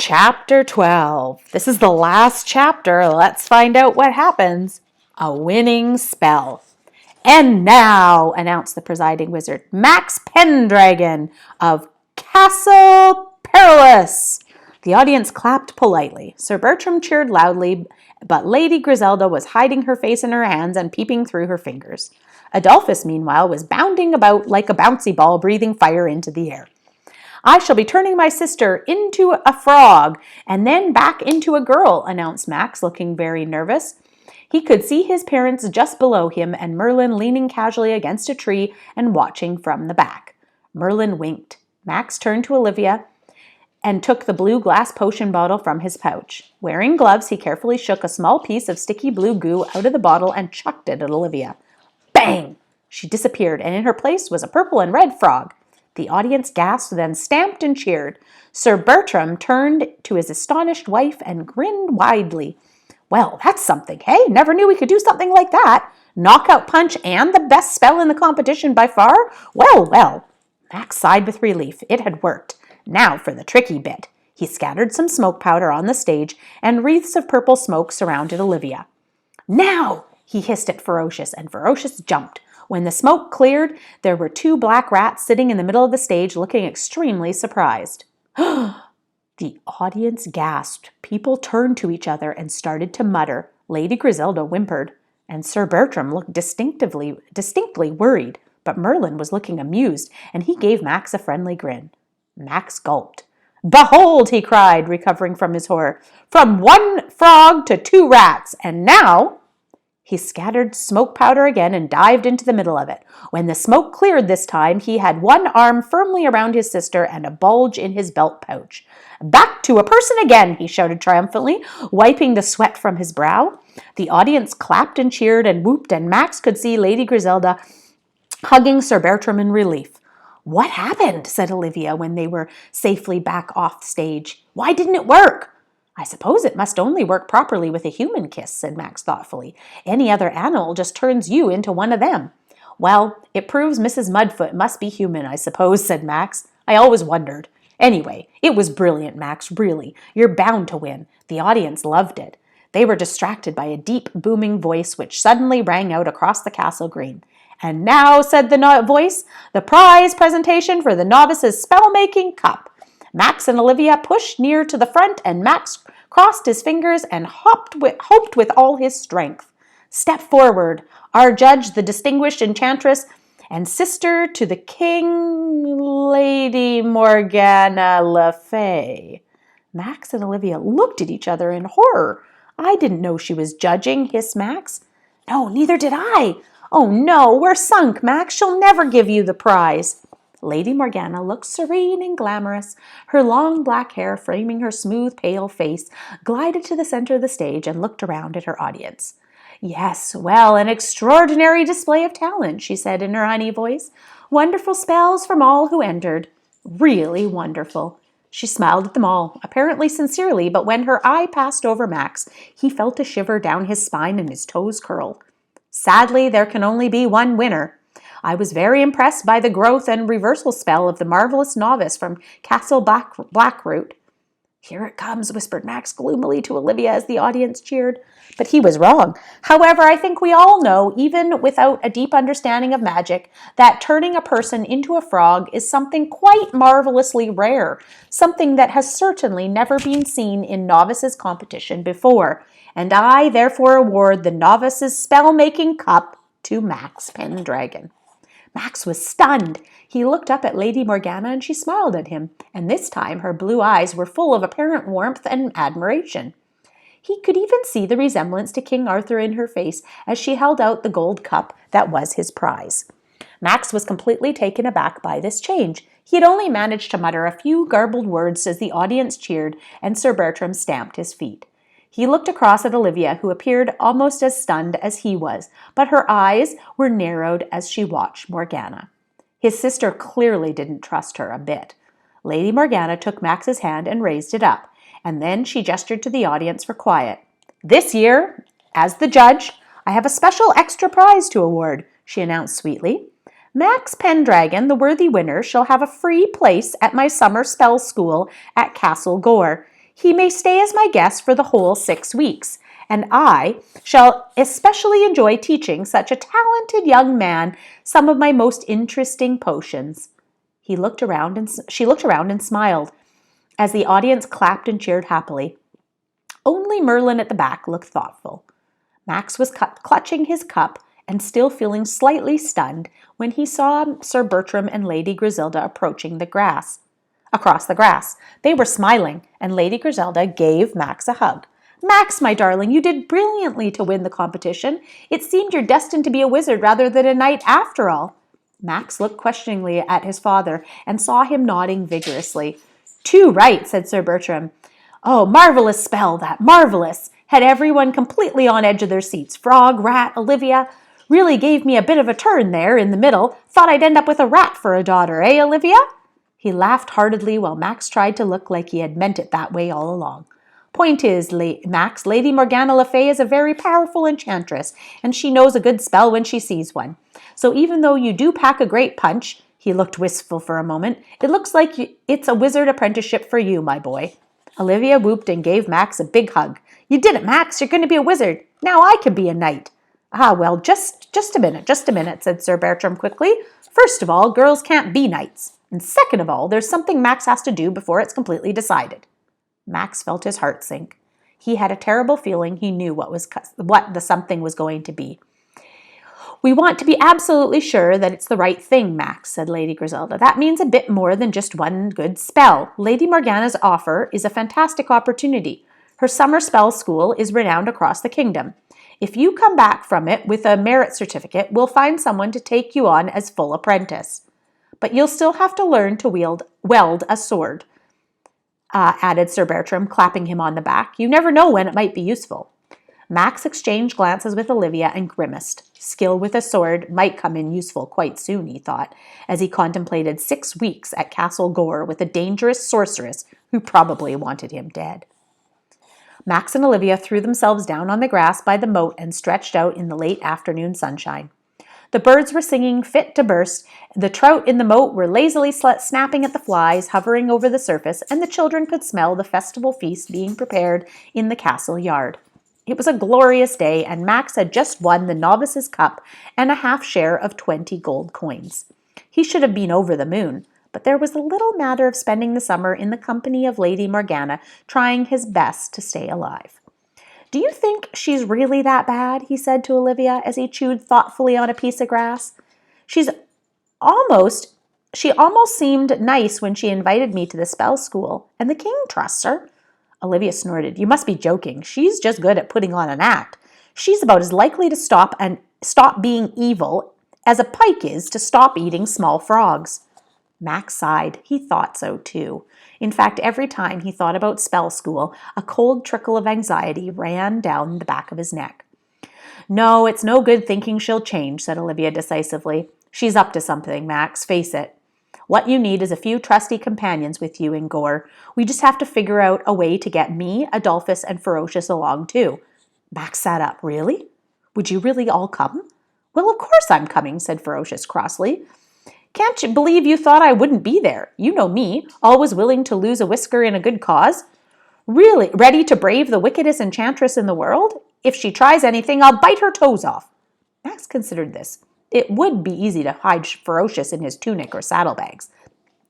Chapter 12. This is the last chapter. Let's find out what happens. A winning spell. And now, announced the presiding wizard, Max Pendragon of Castle Perilous. The audience clapped politely. Sir Bertram cheered loudly, but Lady Griselda was hiding her face in her hands and peeping through her fingers. Adolphus, meanwhile, was bounding about like a bouncy ball, breathing fire into the air. I shall be turning my sister into a frog and then back into a girl, announced Max, looking very nervous. He could see his parents just below him and Merlin leaning casually against a tree and watching from the back. Merlin winked. Max turned to Olivia and took the blue glass potion bottle from his pouch. Wearing gloves, he carefully shook a small piece of sticky blue goo out of the bottle and chucked it at Olivia. Bang! She disappeared, and in her place was a purple and red frog. The audience gasped, then stamped and cheered. Sir Bertram turned to his astonished wife and grinned widely. Well, that's something, hey? Never knew we could do something like that. Knockout punch and the best spell in the competition by far? Well, well. Max sighed with relief. It had worked. Now for the tricky bit. He scattered some smoke powder on the stage, and wreaths of purple smoke surrounded Olivia. Now! He hissed at Ferocious, and Ferocious jumped. When the smoke cleared, there were two black rats sitting in the middle of the stage looking extremely surprised. The audience gasped. People turned to each other and started to mutter. Lady Griselda whimpered, and Sir Bertram looked distinctly worried, but Merlin was looking amused, and he gave Max a friendly grin. Max gulped. Behold, he cried, recovering from his horror, from one frog to two rats, and now... He scattered smoke powder again and dived into the middle of it. When the smoke cleared this time, he had one arm firmly around his sister and a bulge in his belt pouch. Back to a person again, he shouted triumphantly, wiping the sweat from his brow. The audience clapped and cheered and whooped, and Max could see Lady Griselda hugging Sir Bertram in relief. What happened? Said Olivia when they were safely back off stage. Why didn't it work? I suppose it must only work properly with a human kiss, said Max thoughtfully. Any other animal just turns you into one of them. Well, it proves Mrs. Mudfoot must be human, I suppose, said Max. I always wondered. Anyway, it was brilliant, Max, really. You're bound to win. The audience loved it. They were distracted by a deep, booming voice which suddenly rang out across the castle green. And now, said the voice, the prize presentation for the novices' spell-making cup. Max and Olivia pushed near to the front, and Max crossed his fingers and hoped with all his strength. Step forward, our judge, the distinguished enchantress, and sister to the king, Lady Morgana Le Fay. Max and Olivia looked at each other in horror. I didn't know she was judging, hissed Max. No, neither did I. Oh no, we're sunk, Max. She'll never give you the prize. Lady Morgana looked serene and glamorous. Her long black hair, framing her smooth, pale face, glided to the center of the stage and looked around at her audience. Yes, well, an extraordinary display of talent, she said in her honey voice. Wonderful spells from all who entered. Really wonderful. She smiled at them all, apparently sincerely, but when her eye passed over Max, he felt a shiver down his spine and his toes curled. Sadly, there can only be one winner. I was very impressed by the growth and reversal spell of the marvelous novice from Castle Blackroot. Here it comes, whispered Max gloomily to Olivia as the audience cheered. But he was wrong. However, I think we all know, even without a deep understanding of magic, that turning a person into a frog is something quite marvelously rare, something that has certainly never been seen in novices' competition before. And I therefore award the novices' spell-making cup to Max Pendragon. Max was stunned. He looked up at Lady Morgana and she smiled at him, and this time her blue eyes were full of apparent warmth and admiration. He could even see the resemblance to King Arthur in her face as she held out the gold cup that was his prize. Max was completely taken aback by this change. He had only managed to mutter a few garbled words as the audience cheered and Sir Bertram stamped his feet. He looked across at Olivia, who appeared almost as stunned as he was, but her eyes were narrowed as she watched Morgana. His sister clearly didn't trust her a bit. Lady Morgana took Max's hand and raised it up, and then she gestured to the audience for quiet. This year, as the judge, I have a special extra prize to award, she announced sweetly. Max Pendragon, the worthy winner, shall have a free place at my summer spell school at Castle Gore. He may stay as my guest for the whole 6 weeks, and I shall especially enjoy teaching such a talented young man some of my most interesting potions." She looked around and smiled as the audience clapped and cheered happily. Only Merlin at the back looked thoughtful. Max was clutching his cup and still feeling slightly stunned when he saw Sir Bertram and Lady Griselda approaching across the grass. They were smiling, and Lady Griselda gave Max a hug. "Max, my darling, you did brilliantly to win the competition. It seemed you're destined to be a wizard rather than a knight after all." Max looked questioningly at his father and saw him nodding vigorously. "Too right," said Sir Bertram. "Oh, marvelous spell, that, marvelous. Had everyone completely on edge of their seats. Frog, rat, Olivia. Really gave me a bit of a turn there in the middle. Thought I'd end up with a rat for a daughter, eh, Olivia?" He laughed heartily while Max tried to look like he had meant it that way all along. "Point is, Max, Lady Morgana Le Fay is a very powerful enchantress, and she knows a good spell when she sees one. So even though you do pack a great punch," he looked wistful for a moment, "it looks like it's a wizard apprenticeship for you, my boy." Olivia whooped and gave Max a big hug. "You did it, Max. You're going to be a wizard. Now I can be a knight." "Ah, well, just a minute," said Sir Bertram quickly. "First of all, girls can't be knights. And second of all, there's something Max has to do before it's completely decided." Max felt his heart sink. He had a terrible feeling he knew what the something was going to be. "We want to be absolutely sure that it's the right thing, Max," said Lady Griselda. "That means a bit more than just one good spell. Lady Morgana's offer is a fantastic opportunity. Her summer spell school is renowned across the kingdom. If you come back from it with a merit certificate, we'll find someone to take you on as full apprentice. But you'll still have to learn to weld a sword," added Sir Bertram, clapping him on the back. "You never know when it might be useful." Max exchanged glances with Olivia and grimaced. Skill with a sword might come in useful quite soon, he thought, as he contemplated 6 weeks at Castle Gore with a dangerous sorceress who probably wanted him dead. Max and Olivia threw themselves down on the grass by the moat and stretched out in the late afternoon sunshine. The birds were singing fit to burst, the trout in the moat were lazily snapping at the flies hovering over the surface, and the children could smell the festival feast being prepared in the castle yard. It was a glorious day, and Max had just won the novice's cup and a half share of 20 gold coins. He should have been over the moon, but there was the little matter of spending the summer in the company of Lady Morgana, trying his best to stay alive. "Do you think she's really that bad?" he said to Olivia as he chewed thoughtfully on a piece of grass. She almost seemed nice when she invited me to the spell school, and the king trusts her." Olivia snorted. "You must be joking. She's just good at putting on an act. She's about as likely to stop being evil as a pike is to stop eating small frogs." Max sighed. He thought so too. In fact, every time he thought about spell school, a cold trickle of anxiety ran down the back of his neck. "No, it's no good thinking she'll change," said Olivia decisively. "She's up to something, Max, face it. What you need is a few trusty companions with you in Gore. We just have to figure out a way to get me, Adolphus, and Ferocious along too." Max sat up. "Really? Would you really all come?" "Well, of course I'm coming," said Ferocious crossly. "Can't you believe you thought I wouldn't be there? You know me, always willing to lose a whisker in a good cause. Really, ready to brave the wickedest enchantress in the world. If she tries anything, I'll bite her toes off." Max considered this. It would be easy to hide Ferocious in his tunic or saddlebags.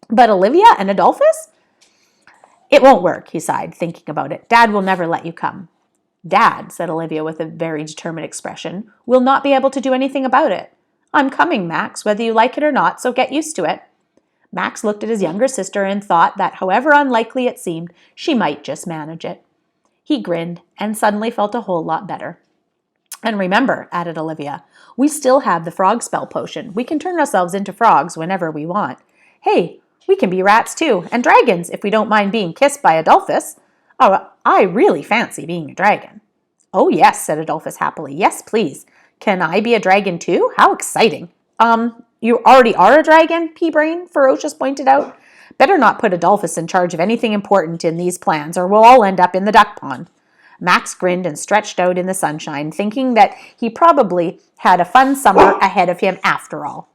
But Olivia and Adolphus? "It won't work," he sighed, thinking about it. "Dad will never let you come." "Dad," said Olivia with a very determined expression, "will not be able to do anything about it. I'm coming, Max, whether you like it or not, so get used to it." Max looked at his younger sister and thought that however unlikely it seemed, she might just manage it. He grinned and suddenly felt a whole lot better. "And remember," added Olivia, "we still have the Frogspell potion. We can turn ourselves into frogs whenever we want. Hey, we can be rats too, and dragons if we don't mind being kissed by Adolphus. Oh, I really fancy being a dragon." "Oh yes," said Adolphus happily. "Yes, please. Can I be a dragon too? How exciting." You already are a dragon, Pea-Brain," Ferocious pointed out. "Better not put Adolphus in charge of anything important in these plans, or we'll all end up in the duck pond." Max grinned and stretched out in the sunshine, thinking that he probably had a fun summer ahead of him after all.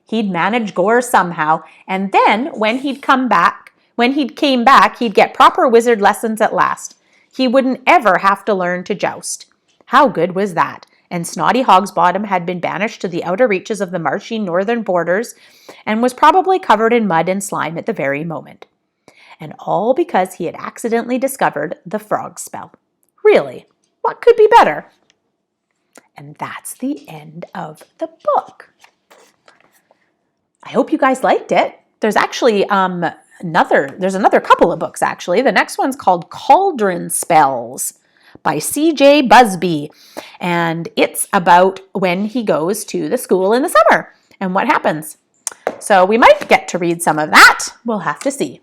He'd manage Gore somehow, and then when When he came back, he'd get proper wizard lessons at last. He wouldn't ever have to learn to joust. How good was that? And snotty Hogsbottom had been banished to the outer reaches of the marshy northern borders and was probably covered in mud and slime at the very moment. And all because he had accidentally discovered the frog spell. Really, what could be better? And that's the end of the book. I hope you guys liked it. There's actually another couple of books, actually. The next one's called Cauldron Spells by C.J. Busby. And it's about when he goes to the school in the summer and what happens. So we might get to read some of that. We'll have to see.